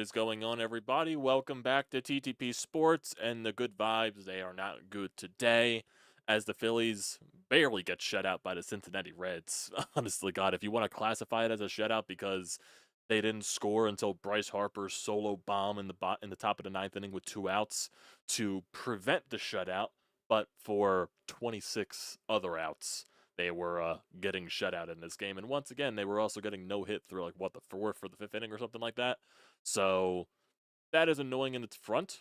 is going on, everybody? Welcome back to TTP Sports, and the good vibes, they are not good today, as the Phillies barely get shut out by the Cincinnati Reds. Honestly, God, if you want to classify it as a shutout because they didn't score until Bryce Harper's solo bomb in the top of the ninth inning with 2 outs to prevent the shutout, but for 26 other outs, they were getting shut out in this game. And once again, they were also getting no hit through the fourth or the fifth inning or something like that. So that is annoying in its front.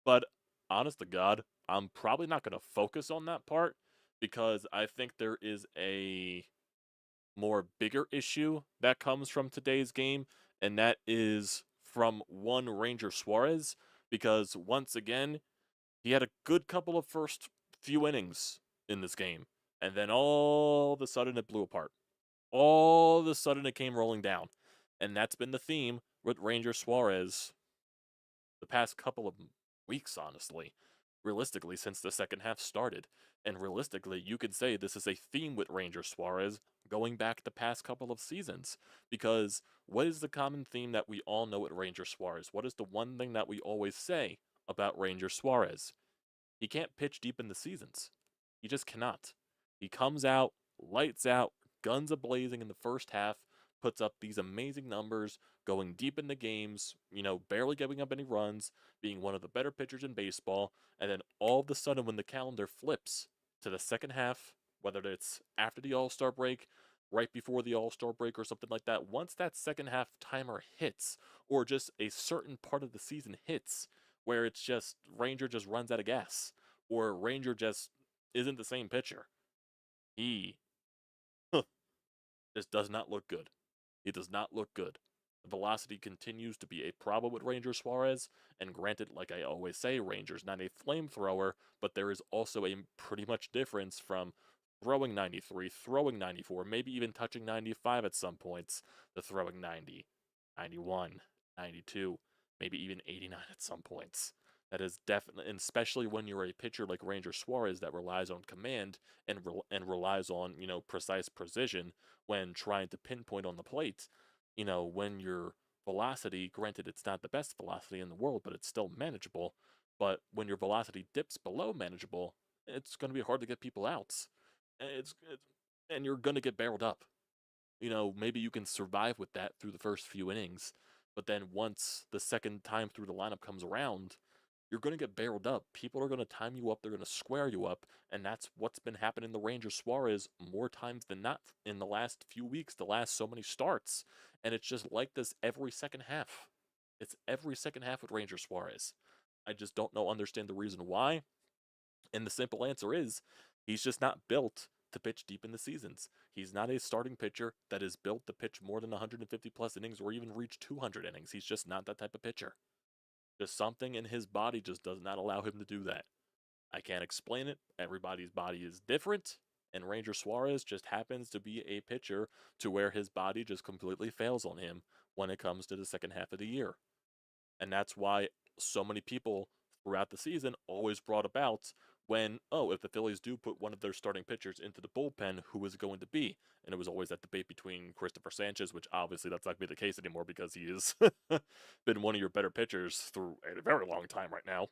But honest to God, I'm probably not going to focus on that part because I think there is a more bigger issue that comes from today's game, and that is from one Ranger Suarez, because once again, he had a good couple of first few innings in this game, and then all of a sudden it blew apart. All of a sudden it came rolling down. And that's been the theme with Ranger Suarez the past couple of weeks, honestly. Realistically, since the second half started. And realistically, you could say this is a theme with Ranger Suarez going back the past couple of seasons. Because what is the common theme that we all know with Ranger Suarez? What is the one thing that we always say about Ranger Suarez? He can't pitch deep in the seasons. He just cannot. He comes out, lights out, guns a-blazing in the first half, puts up these amazing numbers, going deep in the games, barely giving up any runs, being one of the better pitchers in baseball, and then all of a sudden when the calendar flips to the second half, whether it's after the All-Star break, right before the All-Star break or something like that, once that second half timer hits, or just a certain part of the season hits, where it's just Ranger just runs out of gas, or Ranger just isn't the same pitcher. He just does not look good. He does not look good. The velocity continues to be a problem with Ranger Suarez, and granted, like I always say, Ranger's not a flamethrower, but there is also a pretty much difference from throwing 93, throwing 94, maybe even touching 95 at some points, to throwing 90, 91, 92, maybe even 89 at some points. That is definitely, and especially when you're a pitcher like Ranger Suarez that relies on command and relies on precise precision when trying to pinpoint on the plate. When your velocity, granted, it's not the best velocity in the world, but it's still manageable. But when your velocity dips below manageable, it's going to be hard to get people outs, and and you're going to get barreled up. Maybe you can survive with that through the first few innings, but then once the second time through the lineup comes around, you're going to get barreled up. People are going to time you up. They're going to square you up. And that's what's been happening to Ranger Suarez more times than not in the last few weeks, the last so many starts. And it's just like this every second half. It's every second half with Ranger Suarez. I just don't understand the reason why. And the simple answer is he's just not built to pitch deep in the seasons. He's not a starting pitcher that is built to pitch more than 150 plus innings or even reach 200 innings. He's just not that type of pitcher. Just something in his body just does not allow him to do that. I can't explain it. Everybody's body is different. And Ranger Suarez just happens to be a pitcher to where his body just completely fails on him when it comes to the second half of the year. And that's why so many people throughout the season always brought about when, if the Phillies do put one of their starting pitchers into the bullpen, who is it going to be? And it was always that debate between Christopher Sanchez, which obviously that's not going to be the case anymore because he has been one of your better pitchers through a very long time right now.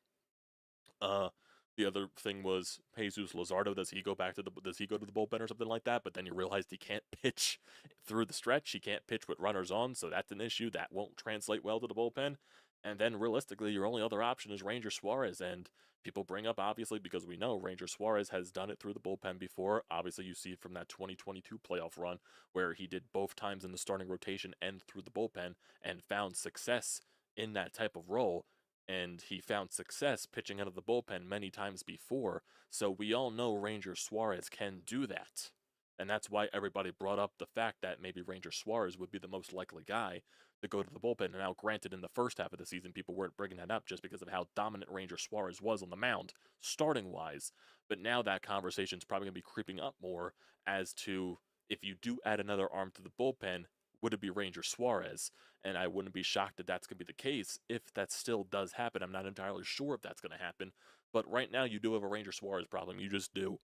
The other thing was Jesus Luzardo. Does he go to the bullpen or something like that? But then you realized he can't pitch through the stretch. He can't pitch with runners on, so that's an issue that won't translate well to the bullpen. And then realistically, your only other option is Ranger Suarez. And people bring up, obviously, because we know Ranger Suarez has done it through the bullpen before. Obviously, you see it from that 2022 playoff run where he did both times in the starting rotation and through the bullpen and found success in that type of role. And he found success pitching out of the bullpen many times before. So we all know Ranger Suarez can do that. And that's why everybody brought up the fact that maybe Ranger Suarez would be the most likely guy to go to the bullpen. And now, granted, in the first half of the season, people weren't bringing that up just because of how dominant Ranger Suarez was on the mound, starting-wise. But now that conversation's probably going to be creeping up more as to if you do add another arm to the bullpen, would it be Ranger Suarez? And I wouldn't be shocked that that's going to be the case if that still does happen. I'm not entirely sure if that's going to happen. But right now, you do have a Ranger Suarez problem. You just do.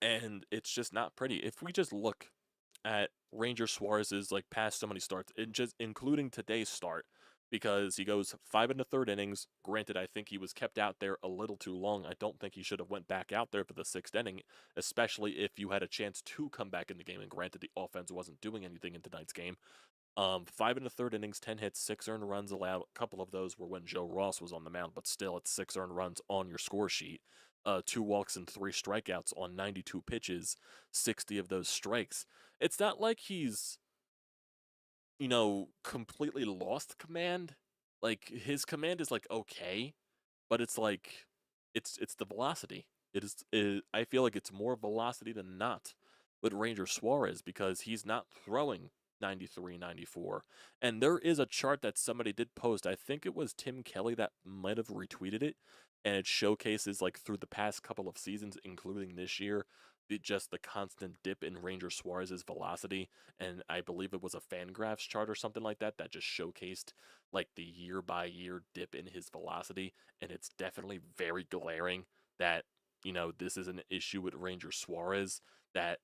And it's just not pretty. If we just look at Ranger Suarez's like past so many starts, and just including today's start, because he goes 5 1/3 innings. Granted, I think he was kept out there a little too long. I don't think he should have went back out there for the 6th inning, especially if you had a chance to come back in the game. And granted, the offense wasn't doing anything in tonight's game. 5 1/3 innings, 10 hits, 6 earned runs allowed. A couple of those were when Joe Ross was on the mound, but still, it's 6 earned runs on your score sheet. 2 walks and 3 strikeouts on 92 pitches, 60 of those strikes. It's not like he's, completely lost command. Like, his command is like okay, but it's like it's the velocity. I feel like it's more velocity than not with Ranger Suarez, because he's not throwing 93, 94. And there is a chart that somebody did post. I think it was Tim Kelly that might have retweeted it, and it showcases like through the past couple of seasons, including this year, just the constant dip in Ranger Suarez's velocity. And I believe it was a Fangraphs chart or something like that that just showcased like the year by year dip in his velocity. And it's definitely very glaring that, this is an issue with Ranger Suarez that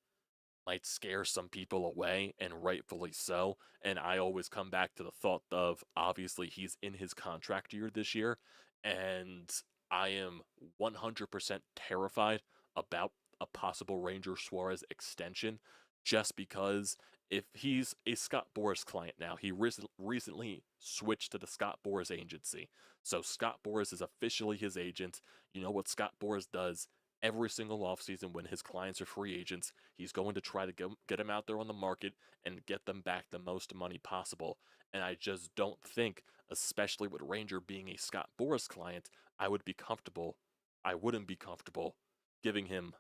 might scare some people away, and rightfully so. And I always come back to the thought of, obviously he's in his contract year this year, and I am 100% terrified about a possible Ranger Suarez extension, just because if he's a Scott Boras client now, he recently switched to the Scott Boras agency. So Scott Boras is officially his agent. You know what Scott Boras does every single offseason when his clients are free agents? He's going to try to get them out there on the market and get them back the most money possible. And I just don't think, especially with Ranger being a Scott Boras client, I wouldn't be comfortable giving him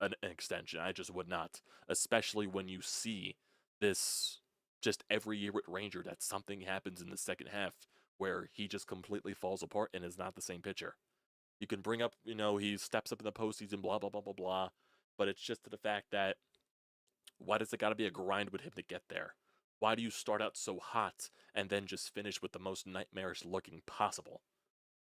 an extension. I just would not, especially when you see this just every year with Ranger, that something happens in the second half where he just completely falls apart and is not the same pitcher. You can bring up, he steps up in the postseason, blah, blah, blah, blah, blah. But it's just to the fact that, why does it got to be a grind with him to get there? Why do you start out so hot and then just finish with the most nightmarish looking possible?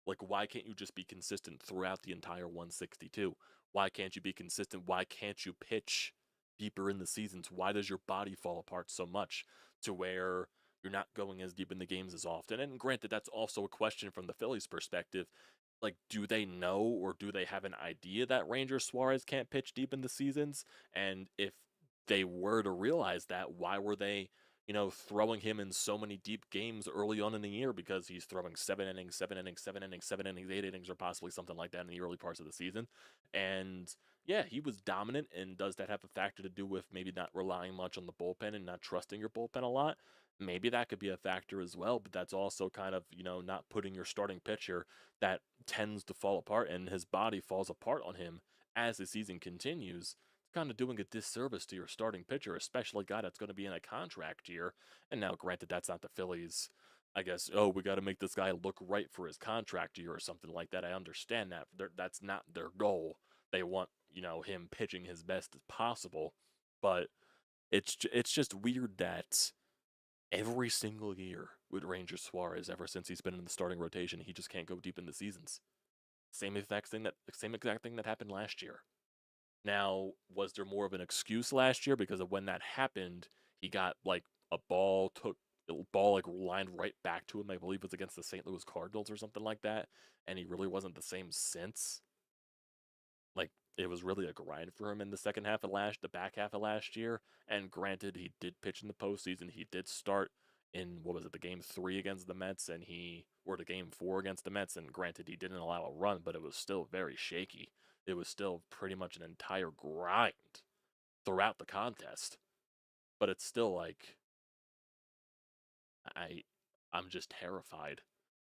Like, why can't you just be consistent throughout the entire 162? Why can't you be consistent? Why can't you pitch deeper in the seasons? Why does your body fall apart so much to where you're not going as deep in the games as often? And granted, that's also a question from the Phillies' perspective. Like, do they know, or do they have an idea that Ranger Suarez can't pitch deep in the seasons? And if they were to realize that, why were they, throwing him in so many deep games early on in the year? Because he's throwing 7 innings, 7 innings, 7 innings, 7 innings, 8 innings, or possibly something like that in the early parts of the season. And yeah, he was dominant. And does that have a factor to do with maybe not relying much on the bullpen and not trusting your bullpen a lot? Maybe that could be a factor as well, but that's also kind of, not putting your starting pitcher that tends to fall apart, and his body falls apart on him as the season continues. It's kind of doing a disservice to your starting pitcher, especially a guy that's going to be in a contract year. And now, granted, that's not the Phillies. I guess, oh, we got to make this guy look right for his contract year or something like that. I understand that. That's not their goal. They want, him pitching his best as possible. But it's just weird that every single year with Ranger Suarez, ever since he's been in the starting rotation, he just can't go deep in the seasons. Same exact thing that happened last year. Now, was there more of an excuse last year because of when that happened? He got like a ball like lined right back to him. I believe it was against the St. Louis Cardinals or something like that, and he really wasn't the same since. Like, it was really a grind for him in the back half of last year. And granted, he did pitch in the postseason. He did start in, what was it, the game 3 against the Mets, or the game 4 against the Mets. And granted, he didn't allow a run, but it was still very shaky. It was still pretty much an entire grind throughout the contest. But it's still like, I I'm just terrified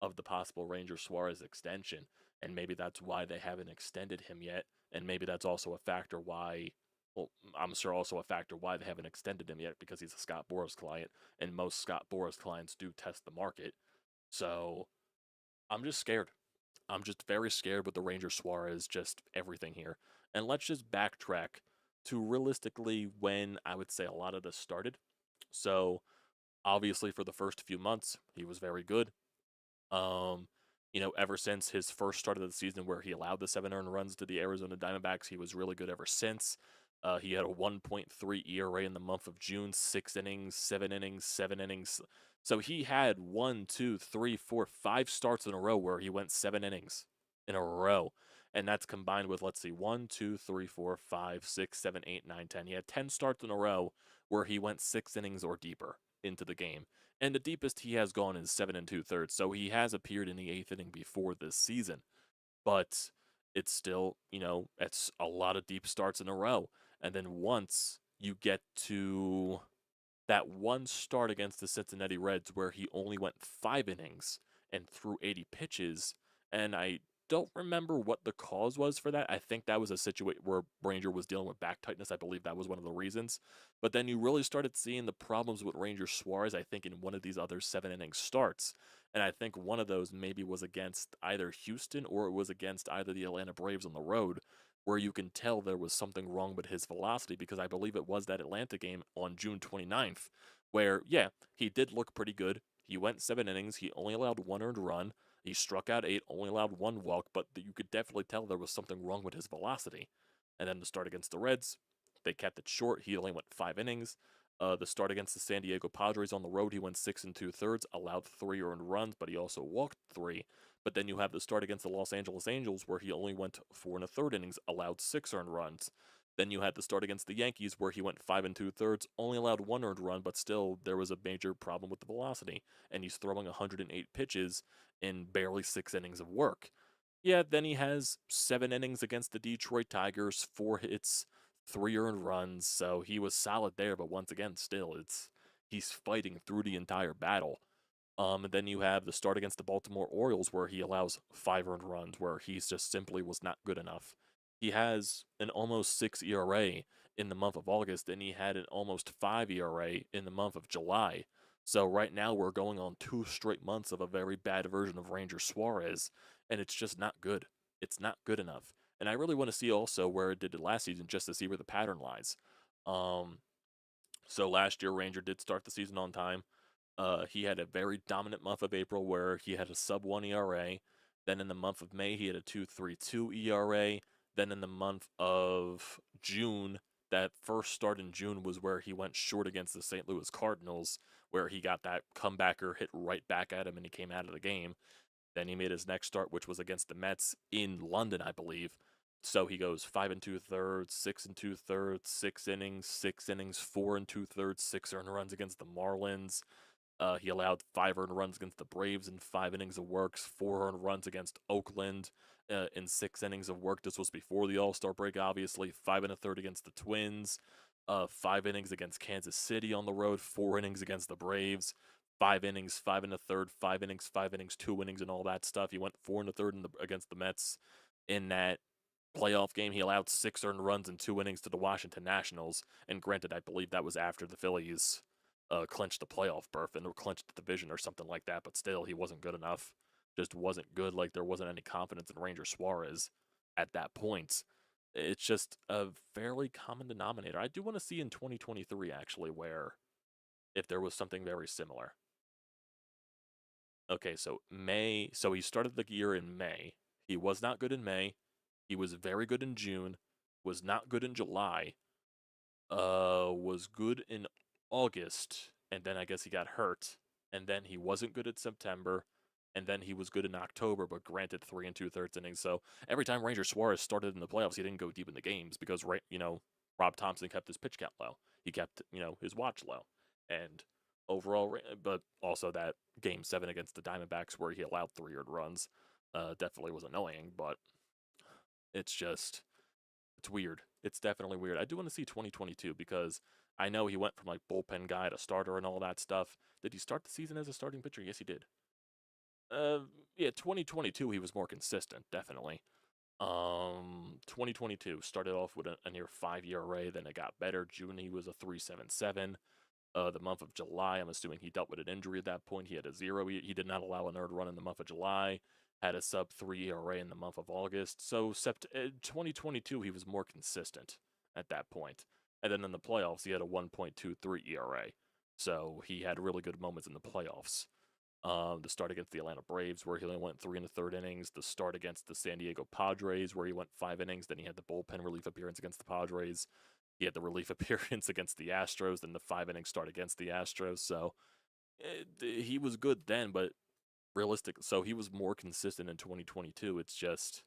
of the possible Ranger Suarez extension, and maybe that's why they haven't extended him yet, and maybe that's also a factor why. Well, I'm sure also a factor why they haven't extended him yet, because he's a Scott Boras client, and most Scott Boras clients do test the market. So I'm just scared. I'm just very scared with the Ranger Suarez, just everything here. And let's just backtrack to realistically when I would say a lot of this started. So obviously for the first few months, he was very good. Um, ever since his first start of the season where he allowed the 7 earned runs to the Arizona Diamondbacks, he was really good ever since. He had a 1.3 ERA in the month of June, 6 innings, 7 innings, 7 innings. So he had 5 starts in a row where he went 7 innings in a row. And that's combined with, let's see, 1, 2, 3, 4, 5, 6, 7, 8, 9, 10. He had 10 starts in a row where he went 6 innings or deeper into the game. And the deepest he has gone is 7 2/3. So he has appeared in the 8th inning before this season. But it's still, it's a lot of deep starts in a row. And then once you get to that one start against the Cincinnati Reds where he only went 5 innings and threw 80 pitches, and I don't remember what the cause was for that. I think that was a situation where Ranger was dealing with back tightness. I believe that was one of the reasons. But then you really started seeing the problems with Ranger Suarez, I think, in one of these other 7 inning starts. And I think one of those maybe was against either Houston or it was against either the Atlanta Braves on the road, where you can tell there was something wrong with his velocity, because I believe it was that Atlanta game on June 29th where, yeah, he did look pretty good. He went 7 innings. He only allowed 1 earned run. He struck out 8, only allowed 1 walk, but you could definitely tell there was something wrong with his velocity. And then the start against the Reds, they kept it short. He only went 5 innings. The start against the San Diego Padres on the road, he went 6 2/3, allowed 3 earned runs, but he also walked 3. But then you have the start against the Los Angeles Angels where he only went 4 1/3 innings, allowed 6 earned runs. Then you had the start against the Yankees where he went 5 2/3, only allowed 1 earned run, but still there was a major problem with the velocity, and he's throwing 108 pitches in barely 6 innings of work. Yeah, then he has 7 innings against the Detroit Tigers, 4 hits, 3 earned runs, so he was solid there, but once again, still, he's fighting through the entire battle. And then you have the start against the Baltimore Orioles where he allows 5 earned runs, where he's just simply was not good enough. He has an almost 6 ERA in the month of August, and he had an almost 5 ERA in the month of July. So right now we're going on 2 straight months of a very bad version of Ranger Suarez, and it's just not good. It's not good enough. And I really want to see also where it did it last season, just to see where the pattern lies. Um, so last year Ranger did start the season on time. He had a very dominant month of April where he had a sub 1 ERA. Then in the month of May, he had a 2.32 ERA. Then in the month of June, that first start in June was where he went short against the St. Louis Cardinals, where he got that comebacker hit right back at him and he came out of the game. Then he made his next start, which was against the Mets in London, I believe. So he goes 5 2/3, 6 2/3, 6 innings, 6 innings, 4 2/3, 6 earned runs against the Marlins. He allowed 5 earned runs against the Braves in 5 innings of work, 4 earned runs against Oakland in 6 innings of work. This was before the All-Star break, obviously. 5 1/3 against the Twins, 5 innings against Kansas City on the road, 4 innings against the Braves, 5 innings, 5 1/3, 5 innings, 5 innings, 2 innings, and all that stuff. He went 4 1/3 against the Mets in that playoff game. He allowed 6 earned runs in 2 innings to the Washington Nationals. And granted, I believe that was after the Phillies clinched the playoff berth and clinched the division or something like that. But still, he wasn't good enough. Just wasn't good. Like there wasn't any confidence in Ranger Suarez at that point. It's just a fairly common denominator. I do want to see in 2023 actually where if there was something very similar. Okay, so May. So he started the year in May. He was not good in May. He was very good in June. Was not good in July. Was good in August, and then I guess he got hurt, and then he wasn't good in September, and then he was good in October, but granted 3 2/3 innings. So every time Ranger Suarez started in the playoffs, he didn't go deep in the games because Rob Thompson kept his pitch count low. He kept his watch low, and overall, but also that Game 7 against the Diamondbacks where he allowed 3 earned runs, definitely was annoying, but it's just it's weird. It's definitely weird. I do want to see 2022 because I know he went from like bullpen guy to starter and all that stuff. Did he start the season as a starting pitcher? Yes, he did. Uh, yeah, 2022 he was more consistent, definitely. 2022 started off with a near 5 ERA, then it got better. June he was a 3.77. The month of July, I'm assuming he dealt with an injury at that point. He had a 0. He did not allow an earned run in the month of July. Had a sub 3 ERA in the month of August. So 2022, he was more consistent at that point. And then in the playoffs, he had a 1.23 ERA. So he had really good moments in the playoffs. The start against the Atlanta Braves, where he only went 3 1/3 innings. The start against the San Diego Padres, where he went 5 innings. Then he had the bullpen relief appearance against the Padres. He had the relief appearance against the Astros, then the 5-inning start against the Astros. So he was good then, but realistic. So he was more consistent in 2022. It's just,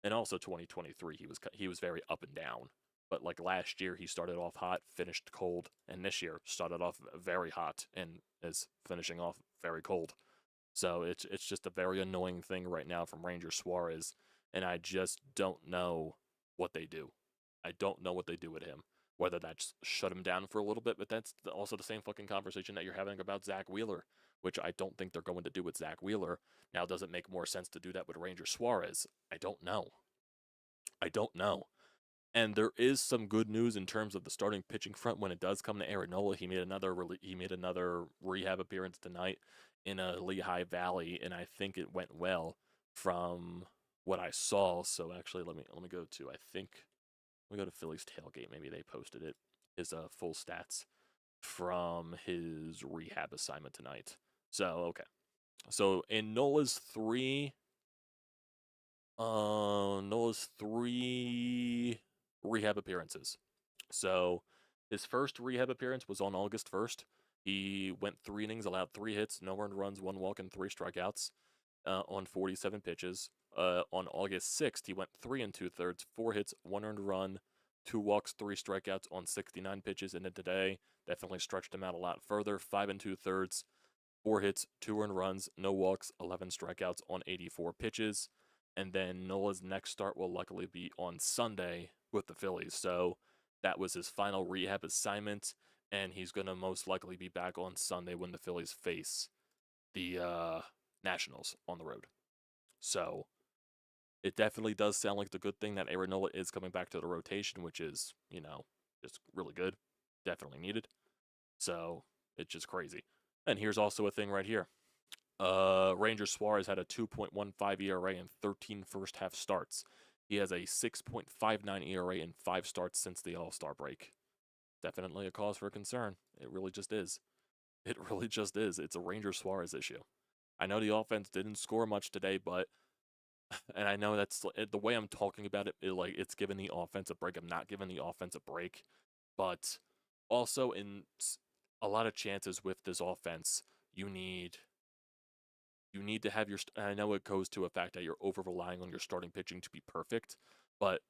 and also 2023, he was very up and down. But like last year, he started off hot, finished cold, and this year started off very hot and is finishing off very cold. So it's just a very annoying thing right now from Ranger Suarez, and I just don't know what they do. I don't know what they do with him. Whether that's shut him down for a little bit, but that's also the same fucking conversation that you're having about Zach Wheeler, which I don't think they're going to do with Zach Wheeler. Now, does it make more sense to do that with Ranger Suarez? I don't know. I don't know. And there is some good news in terms of the starting pitching front when it does come to Aaron Nola. He made another rehab appearance tonight in a Lehigh Valley, and I think it went well from what I saw. So actually, let me go to let me go to Phillies tailgate. Maybe they posted it, his full stats from his rehab assignment tonight. So okay, so in Nola's three rehab appearances. So his first rehab appearance was on August 1st. He went 3 innings, allowed 3 hits, no earned runs, 1 walk, and 3 strikeouts on 47 pitches. On August 6th, he went 3 2/3, 4 hits, 1 earned run, 2 walks, 3 strikeouts on 69 pitches. And then today, definitely stretched him out a lot further. 5 2/3, 4 hits, 2 earned runs, no walks, 11 strikeouts on 84 pitches. And then Nola's next start will likely be on Sunday with the Phillies. So that was his final rehab assignment, and he's going to most likely be back on Sunday when the Phillies face the Nationals on the road. So it definitely does sound like the good thing that Aaron Nola is coming back to the rotation, which is, just really good. Definitely needed. So it's just crazy. And here's also a thing right here. Ranger Suarez had a 2.15 ERA in 13 first half starts. He has a 6.59 ERA in 5 starts since the All-Star break. Definitely a cause for concern. It really just is. It really just is. It's a Ranger Suarez issue. I know the offense didn't score much today, but and I know that's the way I'm talking about it, it's giving the offense a break. I'm not giving the offense a break, but also in a lot of chances with this offense, you need to have I know it goes to a fact that you're over relying on your starting pitching to be perfect, but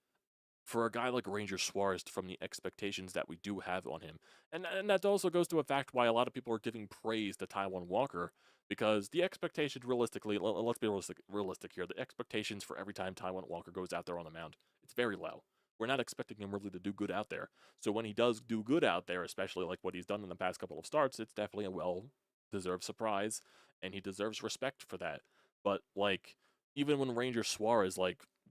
for a guy like Ranger Suarez, from the expectations that we do have on him, and that also goes to a fact why a lot of people are giving praise to Taijuan Walker, because the expectations realistically, let's be realistic here, the expectations for every time Taijuan Walker goes out there on the mound, it's very low. We're not expecting him really to do good out there. So when he does do good out there, especially like what he's done in the past couple of starts, it's definitely a well-deserved surprise, and he deserves respect for that. But even when Ranger Suarez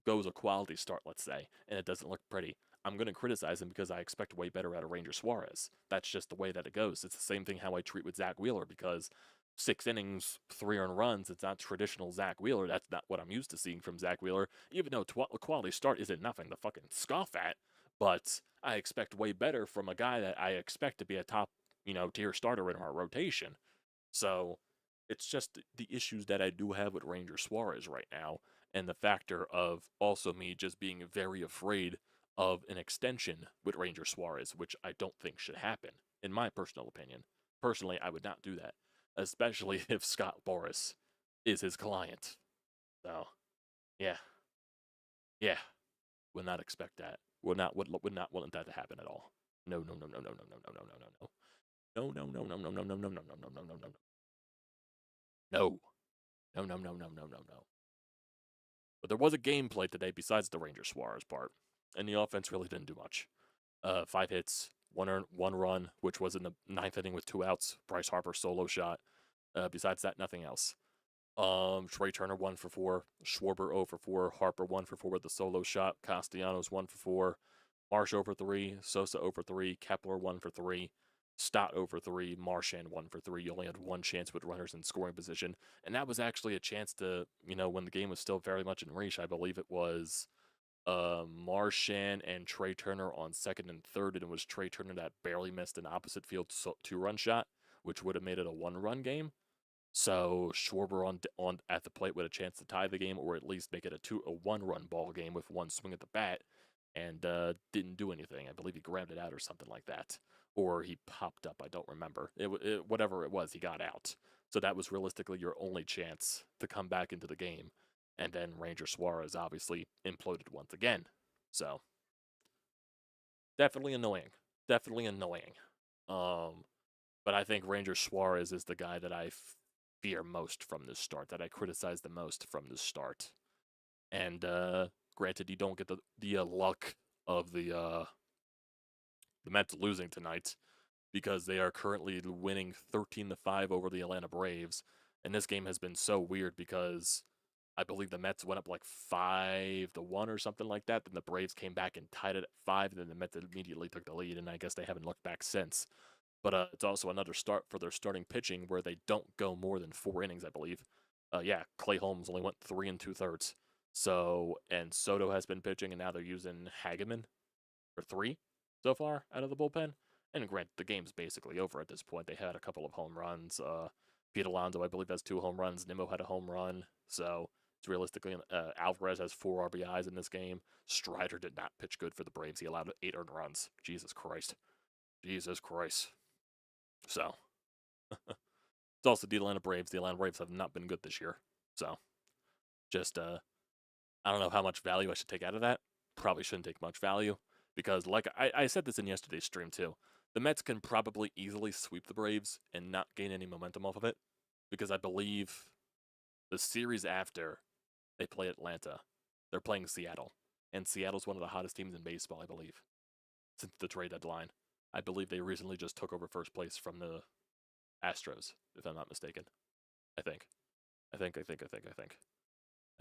goes a quality start, let's say, and it doesn't look pretty, I'm going to criticize him because I expect way better out of Ranger Suarez. That's just the way that it goes. It's the same thing how I treat with Zach Wheeler, because 6 innings, 3 earned runs, it's not traditional Zach Wheeler. That's not what I'm used to seeing from Zach Wheeler, even though a quality start isn't nothing to fucking scoff at, but I expect way better from a guy that I expect to be a top, tier starter in our rotation. So it's just the issues that I do have with Ranger Suarez right now, and the factor of also me just being very afraid of an extension with Ranger Suarez, which I don't think should happen, in my personal opinion. Personally, I would not do that, especially if Scott Boras is his client. So, yeah, would not expect that. Would not want that to happen at all. No, no, no, no, no, no, no, no, no, no, no, no. No, no, no, no, no, no, no, no, no, no, no, no, no, no. No. No, no, no, no, no, no, no. But there was a gameplay today besides the Ranger Suarez part, and the offense really didn't do much. 5 hits, 1 run, which was in the 9th inning with 2 outs. Bryce Harper solo shot. Besides that, nothing else. Trey Turner 1 for 4, Schwarber 0 for 4, Harper 1 for 4 with the solo shot, Castellanos 1 for 4, Marsh 0 for 3, Sosa 0 for 3, Kepler 1 for 3, Stott 0 for 3, Marchand 1 for 3. You only had 1 chance with runners in scoring position, and that was actually a chance to, when the game was still very much in reach. I believe it was Marchand and Trey Turner on 2nd and 3rd, and it was Trey Turner that barely missed an opposite field 2-run shot, which would have made it a 1-run game. So Schwarber on at the plate with a chance to tie the game, or at least make it a 1-run ball game with 1 swing at the bat. and didn't do anything. I believe he grabbed it out or something like that, or he popped up. I don't remember. Whatever it was, he got out. So that was realistically your only chance to come back into the game. And then Ranger Suarez obviously imploded once again. So definitely annoying. Definitely annoying. But I think Ranger Suarez is the guy that I fear most from this start, that I criticize the most from this start. And granted, you don't get the luck of the Mets losing tonight because they are currently winning 13-5 over the Atlanta Braves. And this game has been so weird because I believe the Mets went up like 5-1 or something like that. Then the Braves came back and tied it at 5, and then the Mets immediately took the lead, and I guess they haven't looked back since. But it's also another start for their starting pitching where they don't go more than 4 innings, I believe. Yeah, Clay Holmes only went 3 2/3. So, and Soto has been pitching, and now they're using Hageman for 3 so far out of the bullpen. And granted, the game's basically over at this point. They had a couple of home runs. Pete Alonso, I believe, has 2 home runs. Nimmo had a home run. So it's realistically, Alvarez has 4 RBIs in this game. Strider did not pitch good for the Braves. He allowed 8 earned runs. Jesus Christ. Jesus Christ. So it's also the Atlanta Braves. The Atlanta Braves have not been good this year. So just I don't know how much value I should take out of that. Probably shouldn't take much value because, like I said this in yesterday's stream too, the Mets can probably easily sweep the Braves and not gain any momentum off of it because I believe the series after they play Atlanta, they're playing Seattle, and Seattle's one of the hottest teams in baseball, I believe, since the trade deadline. I believe they recently just took over first place from the Astros, if I'm not mistaken. I think. I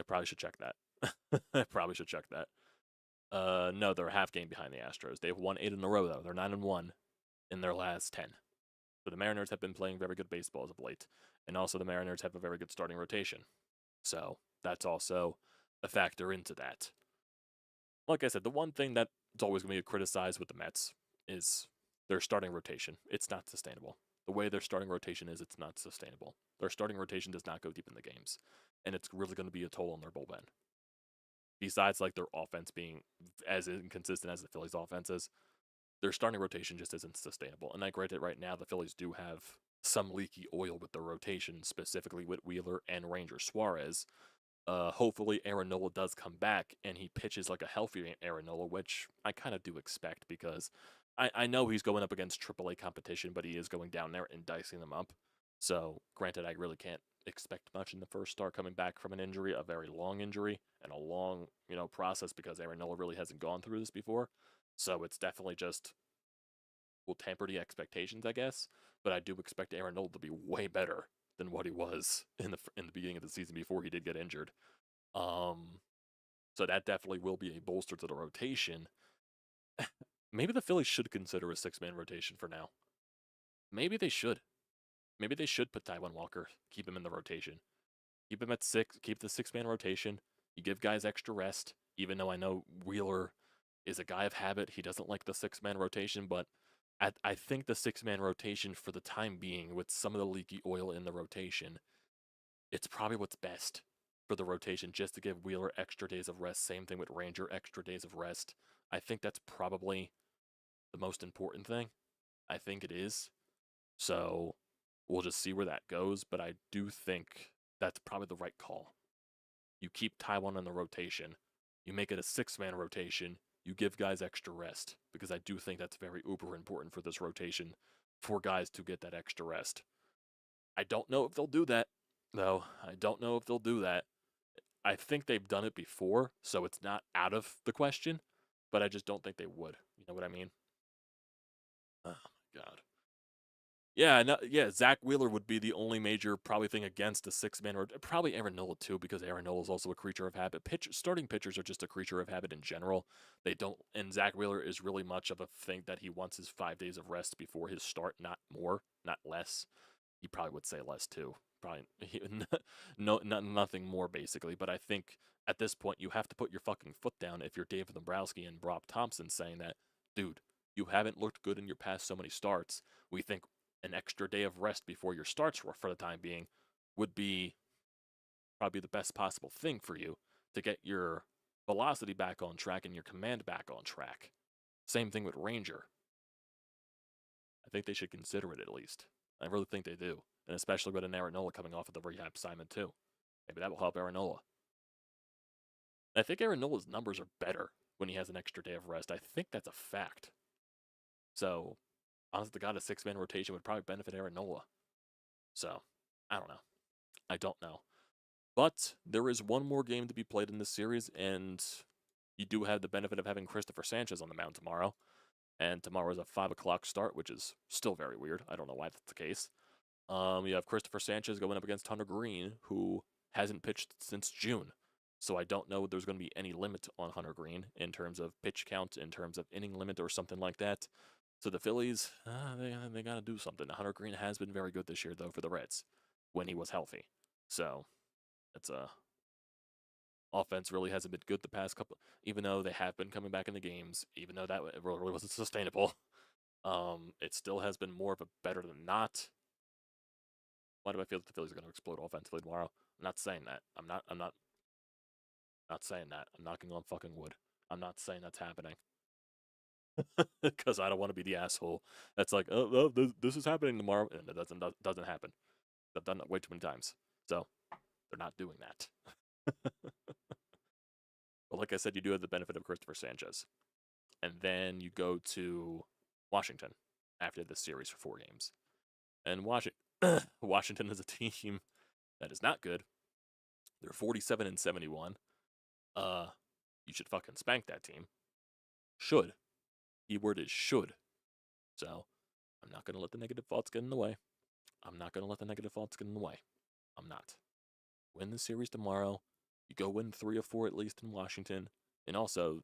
probably should check that. I probably should check that. No, they're a half game behind the Astros. They've won 8 in a row though. They're 9-1 in their last 10. So the Mariners have been playing very good baseball as of late, and also the Mariners have a very good starting rotation. So that's also a factor into that. Like I said, the one thing that's always going to be criticized with the Mets is their starting rotation. It's not sustainable. The way their starting rotation is, it's not sustainable. Their starting rotation does not go deep in the games, and it's really going to be a toll on their bullpen. Besides, like, their offense being as inconsistent as the Phillies' offense is, their starting rotation just isn't sustainable. And I grant it right now, the Phillies do have some leaky oil with their rotation, specifically with Wheeler and Ranger Suarez. Hopefully Aaron Nola does come back and he pitches like a healthy Aaron Nola, which I kind of do expect because I know he's going up against AAA competition, but he is going down there and dicing them up. So, granted, I really can't expect much in the first start coming back from an injury, a very long injury, and a long, process because Aaron Nola really hasn't gone through this before. So it's definitely just will temper the expectations, I guess. But I do expect Aaron Nola to be way better than what he was in the beginning of the season before he did get injured. So that definitely will be a bolster to the rotation. Maybe the Phillies should consider a 6-man rotation for now. Maybe they should. Maybe they should put Taijuan Walker, keep him in the rotation. Keep him at 6, keep the 6-man rotation. You give guys extra rest, even though I know Wheeler is a guy of habit. He doesn't like the 6-man rotation, but I think the 6-man rotation for the time being, with some of the leaky oil in the rotation, it's probably what's best for the rotation, just to give Wheeler extra days of rest. Same thing with Ranger, extra days of rest. I think that's probably the most important thing. I think it is. So we'll just see where that goes, but I do think that's probably the right call. You keep Taijuan in the rotation. You make it a 6-man rotation. You give guys extra rest, because I do think that's very uber important for this rotation, for guys to get that extra rest. I don't know if they'll do that, though. I don't know if they'll do that. I think they've done it before, so it's not out of the question, but I just don't think they would. You know what I mean? Oh, my God. Yeah, no, yeah, Zach Wheeler would be the only major probably thing against a 6-man, or probably Aaron Nola too, because Aaron Nola is also a creature of habit. Starting pitchers are just a creature of habit in general. They don't, and Zach Wheeler is really much of a thing that he wants his 5 days of rest before his start, not more, not less. He probably would say less too. Probably nothing more basically. But I think at this point you have to put your fucking foot down if you're David Dombrowski and Rob Thompson, saying that, dude, you haven't looked good in your past so many starts. We think an extra day of rest before your starts for the time being would be probably the best possible thing for you to get your velocity back on track and your command back on track. Same thing with Ranger. I think they should consider it at least. I really think they do. And especially with an Aaronola coming off of the rehab assignment too. Maybe that will help Aaronola. I think Aaronola's numbers are better when he has an extra day of rest. I think that's a fact. So, honestly, the God, a 6-man rotation would probably benefit Aaronola. So, I don't know. I don't know. But there is one more game to be played in this series, and you do have the benefit of having Christopher Sanchez on the mound tomorrow. And tomorrow is a 5 o'clock start, which is still very weird. I don't know why that's the case. You have Christopher Sanchez going up against Hunter Green, who hasn't pitched since June. So I don't know if there's going to be any limit on Hunter Green in terms of pitch count, in terms of inning limit, or something like that. So the Phillies, they got to do something. Hunter Green has been very good this year, though, for the Reds when he was healthy. So it's offense really hasn't been good the past couple, even though they have been coming back in the games, even though that really wasn't sustainable. It still has been more of a better than not. Why do I feel that the Phillies are going to explode offensively tomorrow? I'm not saying that. I'm not saying that. I'm knocking on fucking wood. I'm not saying that's happening. Because I don't want to be the asshole that's like, oh, this is happening tomorrow, and it doesn't happen. I've done that way too many times. So they're not doing that. But like I said, you do have the benefit of Christopher Sanchez. And then you go to Washington after this series for 4 games. And Washington is a team that is not good. They're 47-71. You should fucking spank that team. Should. Keyword is should. So, I'm not going to let the negative thoughts get in the way. I'm not. Win the series tomorrow. You go win 3 or 4 at least in Washington. And also,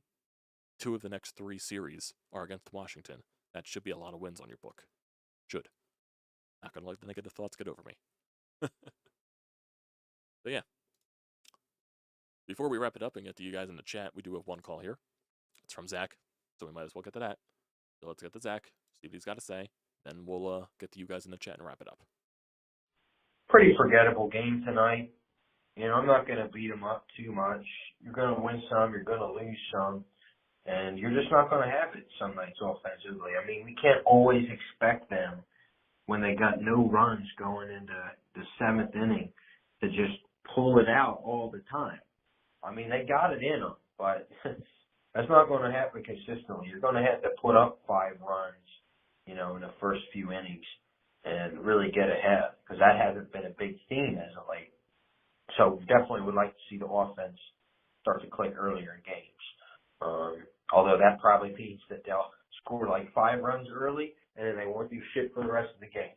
2 of the next 3 series are against Washington. That should be a lot of wins on your book. Should. Not going to let the negative thoughts get over me. But yeah. Before we wrap it up and get to you guys in the chat, we do have one call here. It's from Zach, so we might as well get to that. So let's get to Zach, see what he's got to say. Then we'll get to you guys in the chat and wrap it up. Pretty forgettable game tonight. You know, I'm not going to beat them up too much. You're going to win some, you're going to lose some, and you're just not going to have it some nights offensively. I mean, we can't always expect them when they got no runs going into the 7th inning to just pull it out all the time. I mean, they got it in them, but that's not going to happen consistently. You're going to have to put up 5 runs, you know, in the first few innings and really get ahead, because that hasn't been a big theme as of late. So definitely would like to see the offense start to click earlier in games. Although that probably means that they'll score like 5 runs early and then they won't do shit for the rest of the game.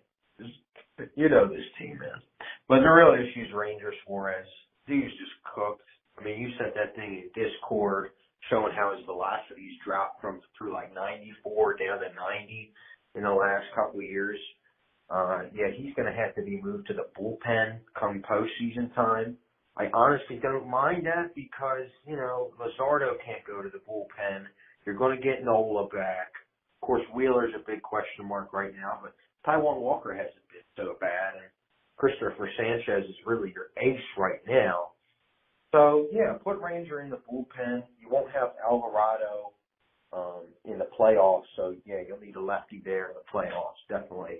You know this team, man. But the real issue is Ranger Suarez. He's just cooked. I mean, you sent that thing in Discord showing how his velocity's dropped through like 94 down to 90 in the last couple of years. Yeah, he's going to have to be moved to the bullpen come postseason time. I honestly don't mind that because, you know, Luzardo can't go to the bullpen. You're going to get Nola back. Of course, Wheeler's a big question mark right now, but Taijuan Walker hasn't been so bad, and Christopher Sanchez is really your ace right now. So, yeah, put Ranger in the bullpen. You won't have Alvarado in the playoffs, so, yeah, you'll need a lefty there in the playoffs, definitely.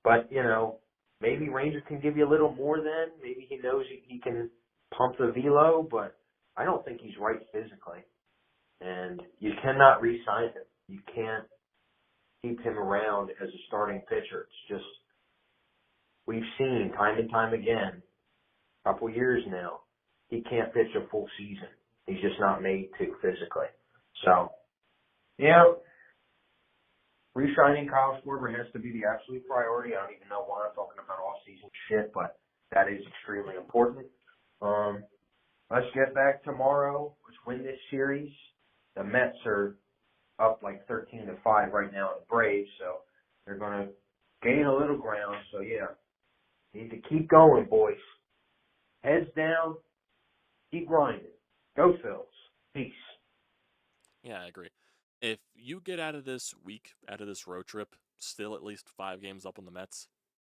But, you know, maybe Ranger can give you a little more then. Maybe he knows he can pump the velo, but I don't think he's right physically. And you cannot re-sign him. You can't keep him around as a starting pitcher. It's just, we've seen time and time again, a couple years now, he can't pitch a full season. He's just not made to physically. So, yeah, re-signing Kyle Schwarber has to be the absolute priority. I don't even know why I'm talking about off-season shit, but that is extremely important. Let's get back tomorrow. Let's win this series. The Mets are up like 13-5 right now in the Braves, so they're going to gain a little ground. So, yeah, need to keep going, boys. Heads down. Keep grinding. Go Phils. Peace. Yeah, I agree. If you get out of this week, out of this road trip, still at least 5 games up on the Mets,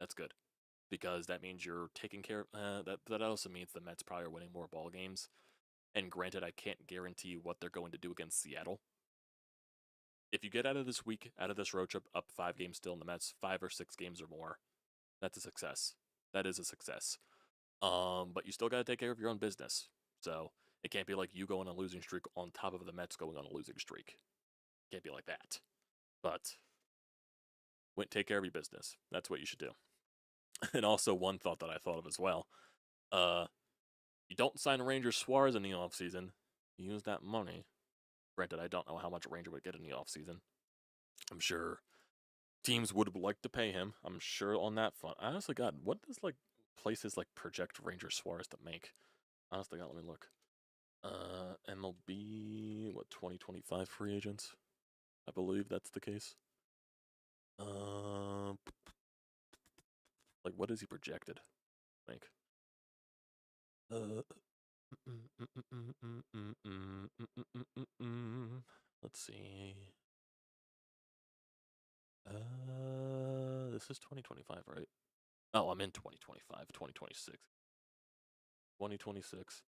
that's good. Because that means you're taking care of, that also means the Mets probably are winning more ball games. And granted, I can't guarantee what they're going to do against Seattle. If you get out of this week, out of this road trip, up 5 games still in the Mets, 5 or 6 games or more, that's a success. That is a success. But you still got to take care of your own business. So it can't be like you go on a losing streak on top of the Mets going on a losing streak. Can't be like that. But take care of your business. That's what you should do. And also one thought that I thought of as well. You don't sign Ranger Suarez in the offseason. You use that money. Granted, I don't know how much Ranger would get in the offseason. I'm sure teams would like to pay him. I'm sure on that front. Honestly, God, what does places project Ranger Suarez to make? Honestly, God, let me look. MLB, 2025 free agents? I believe that's the case. What is he projected? Make? Let's see. This is 2025, right? Oh, I'm in 2025, 2026. 2026.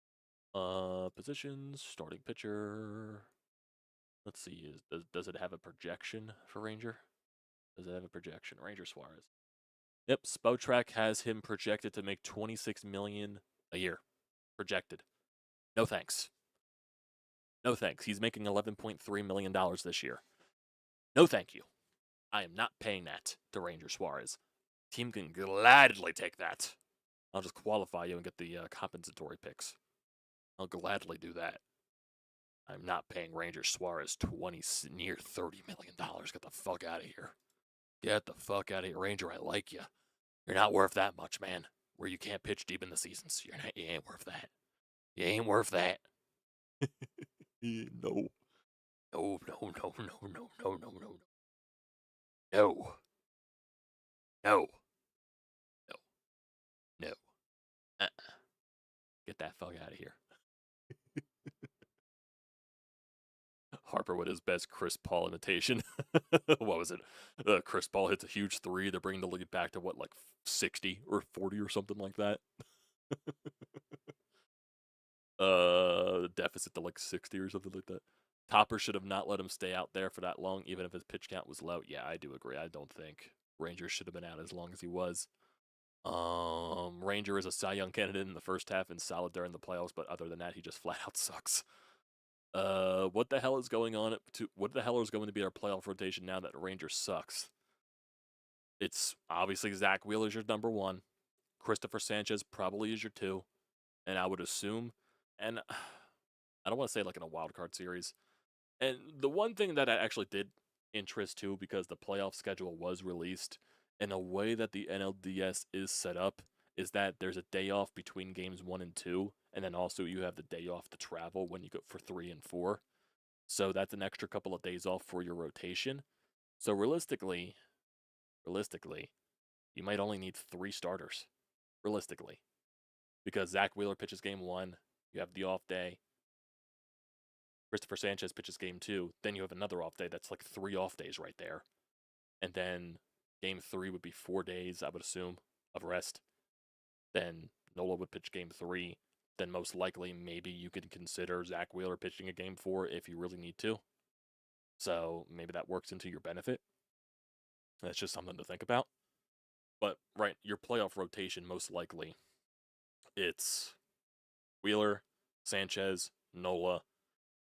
Positions, starting pitcher. Let's see, does it have a projection for Ranger? Does it have a projection? Ranger Suarez. Yep, Spotrac has him projected to make $26 million a year. Projected. No thanks. No thanks. He's making $11.3 million this year. No thank you. I am not paying that to Ranger Suarez. Team can gladly take that. I'll just qualify you and get the compensatory picks. I'll gladly do that. I'm not paying Ranger Suarez near $30 million. Get the fuck out of here. Get the fuck out of here. Ranger, I like you. You're not worth that much, man. Where you can't pitch deep in the seasons. You ain't worth that. You ain't worth that. No. No, no, no, no, no, no, no, no. No. No. No. No. Get that fuck out of here. Harper with his best Chris Paul imitation. What was it? Chris Paul hits a huge 3 to bring the lead back to 60 or 40 or something like that. Deficit to 60 or something like that. Topper should have not let him stay out there for that long, even if his pitch count was low. Yeah, I do agree. I don't think Ranger should have been out as long as he was. Ranger is a Cy Young candidate in the first half and solid during the playoffs, but other than that, he just flat out sucks. What the hell is going on? What the hell is going to be our playoff rotation now that Ranger sucks? It's obviously Zach Wheeler's your number 1. Christopher Sanchez probably is your 2. And I would assume, and I don't want to say in a wild card series. And the one thing that I actually did interest too, because the playoff schedule was released, and the way that the NLDS is set up is that there's a day off between games 1 and 2, and then also you have the day off to travel when you go for 3 and 4. So that's an extra couple of days off for your rotation. So realistically, you might only need 3 starters. Realistically. Because Zach Wheeler pitches game 1, you have the off day. Christopher Sanchez pitches game 2, then you have another off day. That's 3 off days right there. And then game 3 would be 4 days, I would assume, of rest. Then Nola would pitch game 3. Then most likely, maybe you could consider Zach Wheeler pitching a game 4 if you really need to. So maybe that works into your benefit. That's just something to think about. But, right, your playoff rotation, most likely, it's Wheeler, Sanchez, Nola,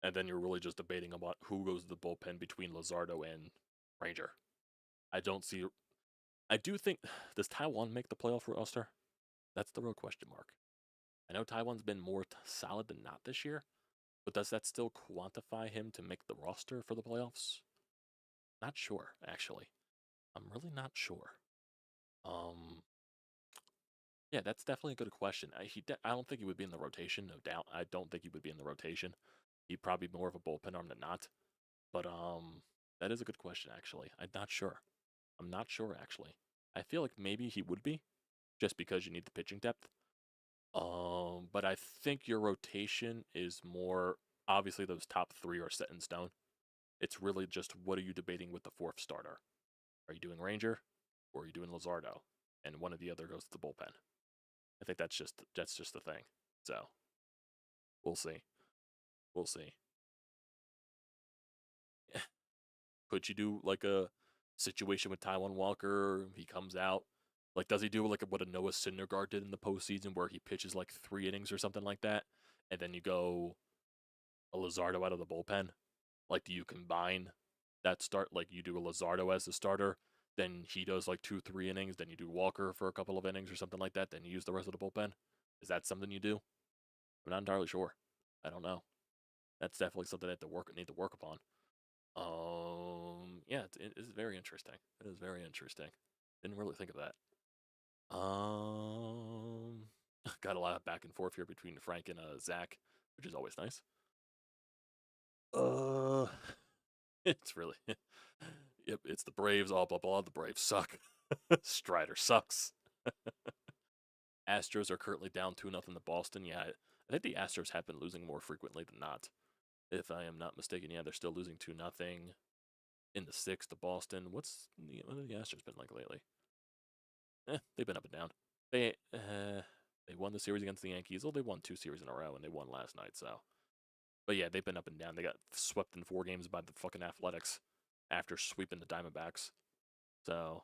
and then you're really just debating about who goes to the bullpen between Luzardo and Ranger. I do think, does Taiwan make the playoff roster? That's the real question mark. I know Taiwan's been more solid than not this year, but does that still quantify him to make the roster for the playoffs? Not sure, actually. I'm really not sure. Yeah, that's definitely a good question. I don't think he would be in the rotation, no doubt. I don't think he would be in the rotation. He'd probably be more of a bullpen arm than not. But that is a good question, actually. I'm not sure. I'm not sure, actually. I feel like maybe he would be, just because you need the pitching depth. But I think your rotation is more, obviously those top 3 are set in stone. It's really just what are you debating with the 4th starter? Are you doing Ranger or are you doing Luzardo? And one of the other goes to the bullpen. I think that's just the thing. So we'll see. We'll see. Could you do like a situation with Taiwan Walker? He comes out. Like, does he do like what a Noah Syndergaard did in the postseason, where he pitches like 3 innings or something like that, and then you go a Luzardo out of the bullpen? Like, do you combine that start? Like, you do a Luzardo as the starter, then he does like 2, 3 innings, then you do Walker for a couple of innings or something like that, then you use the rest of the bullpen? Is that something you do? I'm not entirely sure. I don't know. That's definitely something that need to work upon. Yeah, it is very interesting. It is very interesting. Didn't really think of that. Got a lot of back and forth here between Frank and Zach, which is always nice. It's really, yep, it's the Braves. All blah blah. The Braves suck. Strider sucks. Astros are currently down 2-0 to Boston. Yeah, I think the Astros have been losing more frequently than not. If I am not mistaken, yeah, they're still losing 2-0 in the 6th to Boston. What have the Astros been like lately? They've been up and down. They won the series against the Yankees. Well, they won 2 series in a row, and they won last night. So, but yeah, they've been up and down. They got swept in 4 games by the fucking Athletics after sweeping the Diamondbacks. So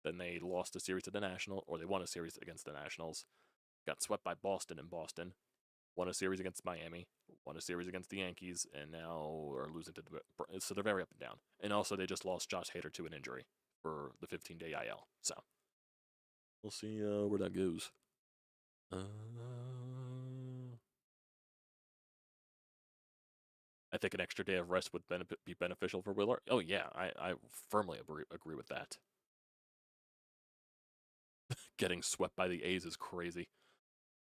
then they lost a series to the Nationals, or they won a series against the Nationals. Got swept by Boston in Boston. Won a series against Miami. Won a series against the Yankees, and now are losing to the. So they're very up and down. And also, they just lost Josh Hader to an injury for the 15-day IL. So we'll see where that goes. I think an extra day of rest would be beneficial for Wheeler. Oh yeah, I firmly agree with that. Getting swept by the A's is crazy.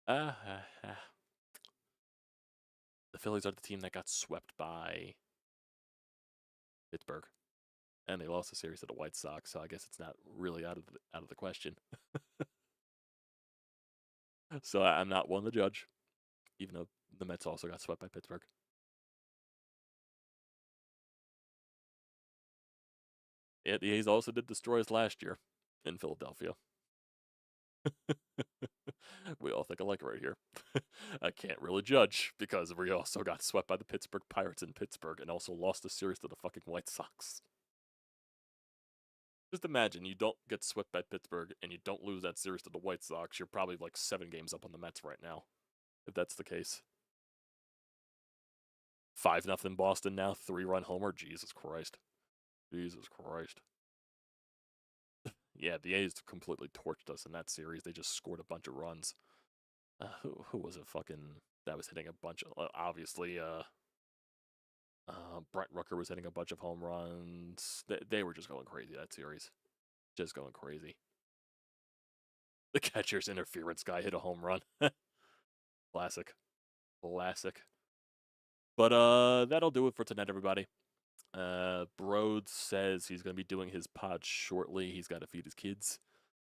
The Phillies are the team that got swept by Pittsburgh, and they lost the series to the White Sox. So I guess it's not really out of the question. So I'm not one to judge, even though the Mets also got swept by Pittsburgh. Yeah, the A's also did destroy us last year in Philadelphia. We all think alike right here. I can't really judge because we also got swept by the Pittsburgh Pirates in Pittsburgh and also lost the series to the fucking White Sox. Just imagine you don't get swept by Pittsburgh and you don't lose that series to the White Sox. You're probably like 7 games up on the Mets right now, if that's the case. 5-0 Boston now, 3-run homer. Jesus Christ. Jesus Christ. Yeah, the A's completely torched us in that series. They just scored a bunch of runs. Who was it fucking that was hitting a bunch of, obviously, Brent Rooker was hitting a bunch of home runs. They were just going crazy that series. Just going crazy. The catcher's interference guy hit a home run. Classic. Classic. But that'll do it for tonight, everybody. Brodes says he's going to be doing his pod shortly. He's got to feed his kids,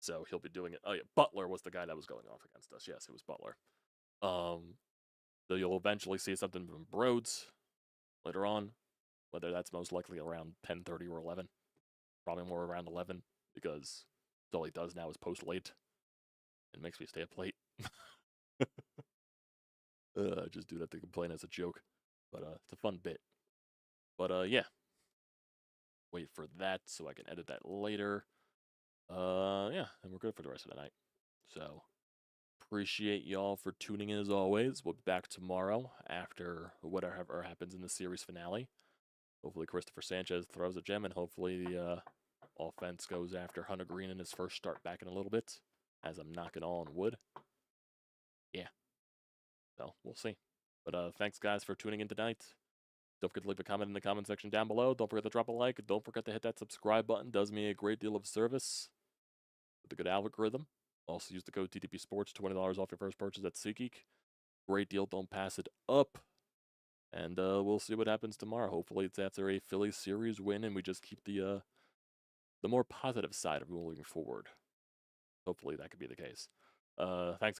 so he'll be doing it. Oh yeah, Butler was the guy that was going off against us. Yes, it was Butler. So you'll eventually see something from Brodes later on, whether that's most likely around 10:30 or 11. Probably more around 11 because all he does now is post late. It makes me stay up late. I just do that to complain as a joke, but it's a fun bit. But yeah, wait for that so I can edit that later. Yeah, and we're good for the rest of the night. So appreciate y'all for tuning in as always. We'll be back tomorrow after whatever happens in the series finale. Hopefully Christopher Sanchez throws a gem, and hopefully the offense goes after Hunter Green in his first start back in a little bit, as I'm knocking all on wood. Yeah. So we'll see. But thanks guys for tuning in tonight. Don't forget to leave a comment in the comment section down below. Don't forget to drop a like. Don't forget to hit that subscribe button. Does me a great deal of service with a good algorithm. Also use the code TTPSPORTS, $20 off your first purchase at SeatGeek. Great deal. Don't pass it up. And we'll see what happens tomorrow. Hopefully it's after a Phillies series win and we just keep the more positive side of moving forward. Hopefully that could be the case. Thanks.